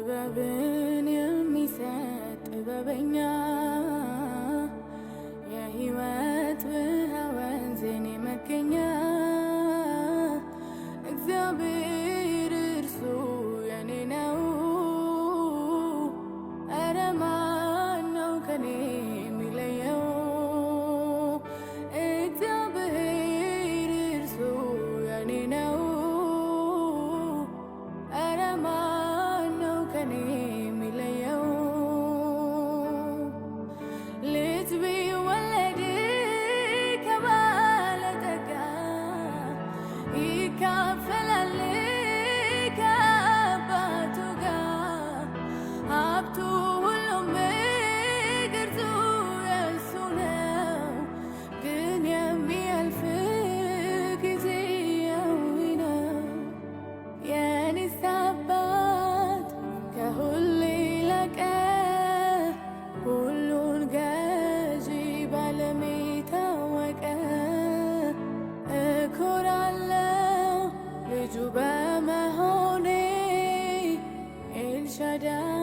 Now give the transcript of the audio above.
ጥበብን የሚሰጥ ጥበበኛ የሕይወት ውሃ ወንዝን የመገኛ እግዚአብሔር እርሱ የኔ ነው። ኧረ ማን ነው ከኔ የሚለየው? እግዚአብሔር እርሱ የኔ ነው። ኧረ ማን ነው ከኔ የሚለየው? ልጅ ቢወለድ ከባለጠጋ ይካፈላል ከአባቱ ጋር። ሀብቱ ሁሉም ቅርጹ የእሱ ነው፣ ግን የሚያልፍ ጊዜያዊ ነው። የኔስ አባት ከሁሉ የላቀ ሁሉን ገዢ ባለም የታወቀ እኮራለሁ ልጁ በመሆኔ ኤልሻዳይ